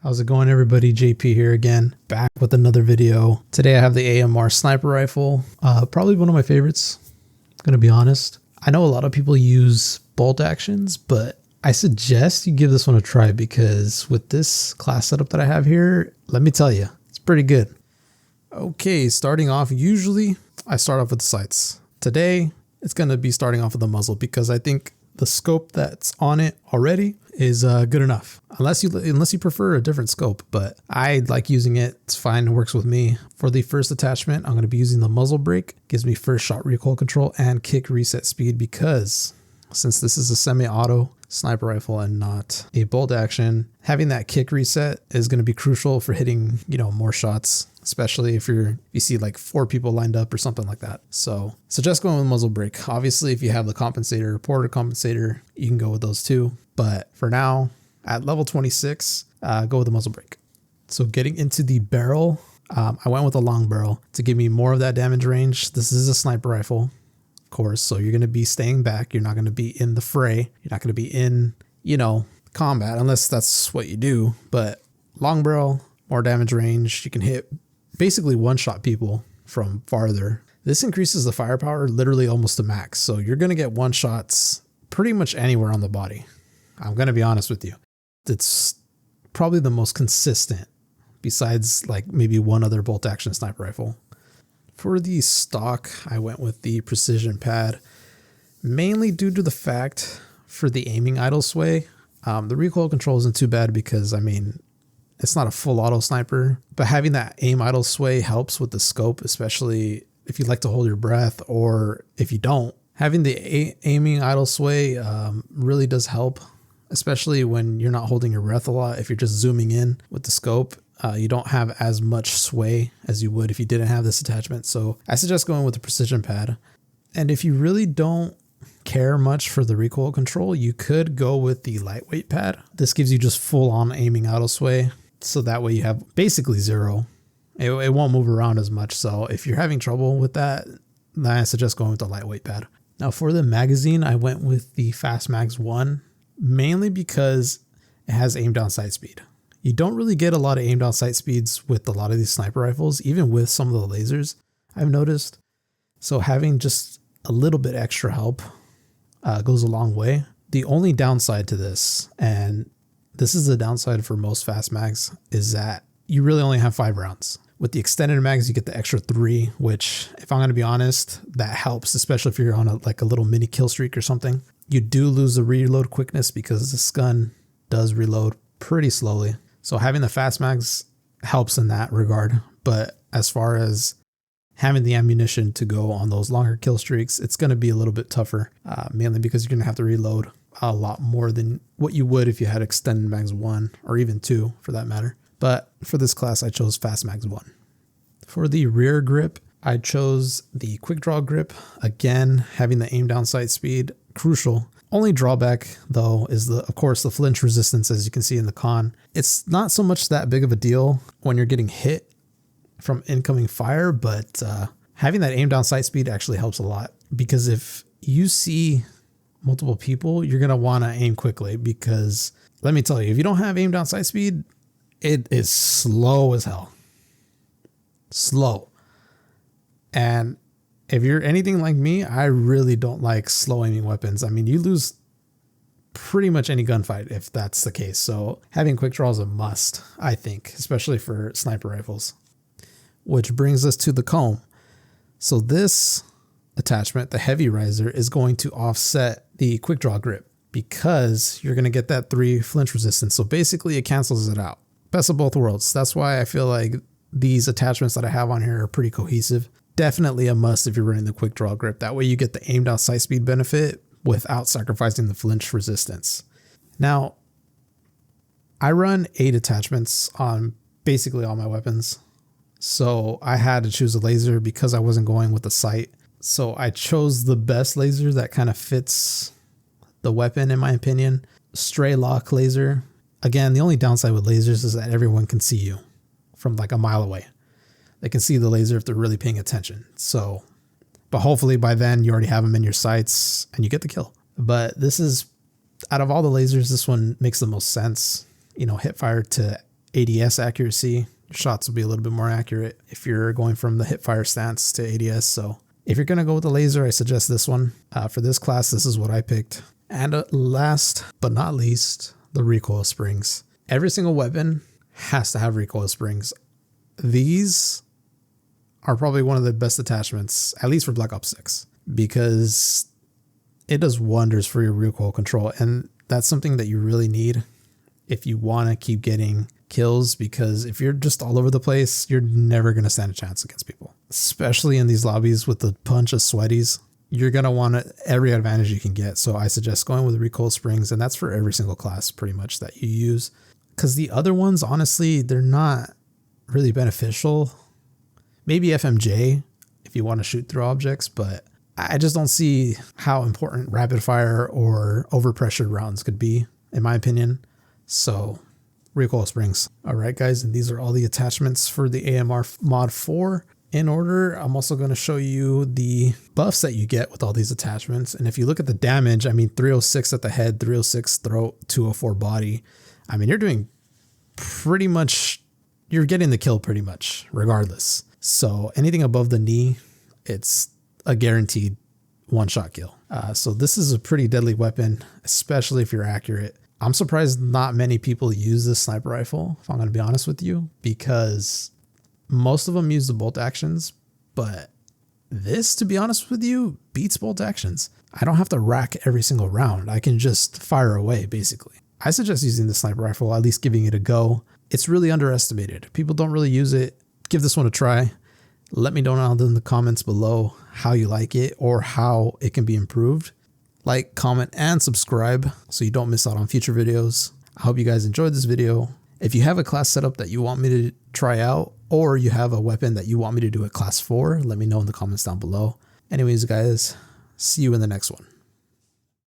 How's it going, everybody? JP here again, back with another video. Today I have the AMR sniper rifle, probably one of my favorites, gonna be honest. I know a lot of people use bolt actions, but I suggest you give this one a try because with this class setup that I have here, let me tell you, it's pretty good. Okay, starting off, usually I start off with the sights. Today, it's gonna be starting off with the muzzle because I think the scope that's on it already is good enough. Unless you prefer a different scope, but I like using it. It's fine, it works with me. For the first attachment, I'm gonna be using the muzzle brake. Gives me first shot recoil control and kick reset speed because since this is a semi-auto sniper rifle and not a bolt action, having that kick reset is gonna be crucial for hitting, more shots, especially if you see like 4 people lined up or something like that. So suggest going with muzzle brake. Obviously, if you have the compensator, porter compensator, you can go with those too. But for now, at level 26, go with the muzzle brake. So getting into the barrel, I went with a long barrel to give me more of that damage range. This is a sniper rifle, of course, so you're going to be staying back. You're not going to be in the fray. You're not going to be in, combat unless that's what you do. But long barrel, more damage range. You can hit basically one-shot people from farther. This increases the firepower literally almost to max. So you're going to get one-shots pretty much anywhere on the body. I'm going to be honest with you. It's probably the most consistent besides like maybe one other bolt action sniper rifle. For the stock, I went with the precision pad, mainly due to the fact for the aiming idle sway. The recoil control isn't too bad because, it's not a full auto sniper, but having that aim idle sway helps with the scope, especially if you like to hold your breath or if you don't. Having the aiming idle sway really does help, especially when you're not holding your breath a lot. If you're just zooming in with the scope, you don't have as much sway as you would if you didn't have this attachment. So I suggest going with the precision pad. And if you really don't care much for the recoil control, you could go with the lightweight pad. This gives you just full on aiming idle sway. So that way you have basically zero. It won't move around as much. So if you're having trouble with that, then I suggest going with the lightweight pad. Now for the magazine, I went with the Fast Mags 1, mainly because it has aim down sight speed. You don't really get a lot of aim down sight speeds with a lot of these sniper rifles, even with some of the lasers, I've noticed. So having just a little bit extra help goes a long way. The only downside to this, and this is the downside for most fast mags, is that you really only have 5 rounds. With the extended mags, you get the extra 3, which, if I'm going to be honest, that helps, especially if you're on a little mini kill streak or something. You do lose the reload quickness because this gun does reload pretty slowly. So having the fast mags helps in that regard. But as far as having the ammunition to go on those longer kill streaks, it's going to be a little bit tougher, mainly because you're going to have to reload a lot more than what you would if you had extended mags 1 or even 2 for that matter. But for this class, I chose Fast Mags 1. For the rear grip, I chose the quick draw grip. Again, having the aim down sight speed, crucial. Only drawback though is of course the flinch resistance, as you can see in the con. It's not so much that big of a deal when you're getting hit from incoming fire, but having that aim down sight speed actually helps a lot, because if you see multiple people, you're going to want to aim quickly, because let me tell you, if you don't have aim down sight speed, it is slow as hell. Slow. And if you're anything like me, I really don't like slow aiming weapons. You lose pretty much any gunfight if that's the case. So having quick draw is a must, I think, especially for sniper rifles. Which brings us to the comb. So this attachment, the heavy riser, is going to offset the quick draw grip because you're going to get that 3 flinch resistance. So basically it cancels it out. Best of both worlds. That's why I feel like these attachments that I have on here are pretty cohesive. Definitely a must if you're running the quick draw grip. That way you get the aim down sight speed benefit without sacrificing the flinch resistance. Now, I run 8 attachments on basically all my weapons. So I had to choose a laser because I wasn't going with the sight. So I chose the best laser that kind of fits the weapon, in my opinion. Stray lock laser. Again, the only downside with lasers is that everyone can see you from like a mile away. They can see the laser if they're really paying attention. So, but hopefully by then you already have them in your sights and you get the kill. But this is, out of all the lasers, this one makes the most sense. Hip fire to ADS accuracy. Your shots will be a little bit more accurate if you're going from the hipfire stance to ADS. So if you're going to go with the laser, I suggest this one. For this class, this is what I picked. And last but not least, the recoil springs. Every single weapon has to have recoil springs. These are probably one of the best attachments, at least for Black Ops 6, because it does wonders for your recoil control. And that's something that you really need if you want to keep getting kills, because if you're just all over the place, you're never going to stand a chance against people, especially in these lobbies with the punch of sweaties. You're going to want every advantage you can get. So I suggest going with recoil springs, and that's for every single class pretty much that you use, because the other ones, honestly, they're not really beneficial. Maybe FMJ if you want to shoot through objects, but I just don't see how important rapid fire or overpressured rounds could be, in my opinion. So recoil springs. All right, guys, and these are all the attachments for the AMR Mod 4. In order, I'm also going to show you the buffs that you get with all these attachments. And if you look at the damage, I mean, 306 at the head, 306 throat, 204 body. I mean, you're doing pretty much, you're getting the kill pretty much regardless. So anything above the knee, it's a guaranteed one-shot kill. So this is a pretty deadly weapon, especially if you're accurate. I'm surprised not many people use this sniper rifle, if I'm going to be honest with you, because most of them use the bolt actions, but this, to be honest with you, beats bolt actions. I don't have to rack every single round. I can just fire away, basically. I suggest using the sniper rifle, at least giving it a go. It's really underestimated. People don't really use it. Give this one a try. Let me know down in the comments below how you like it or how it can be improved. Like, comment, and subscribe so you don't miss out on future videos. I hope you guys enjoyed this video. If you have a class setup that you want me to try out, or you have a weapon that you want me to do at class 4, let me know in the comments down below. Anyways, guys, see you in the next one.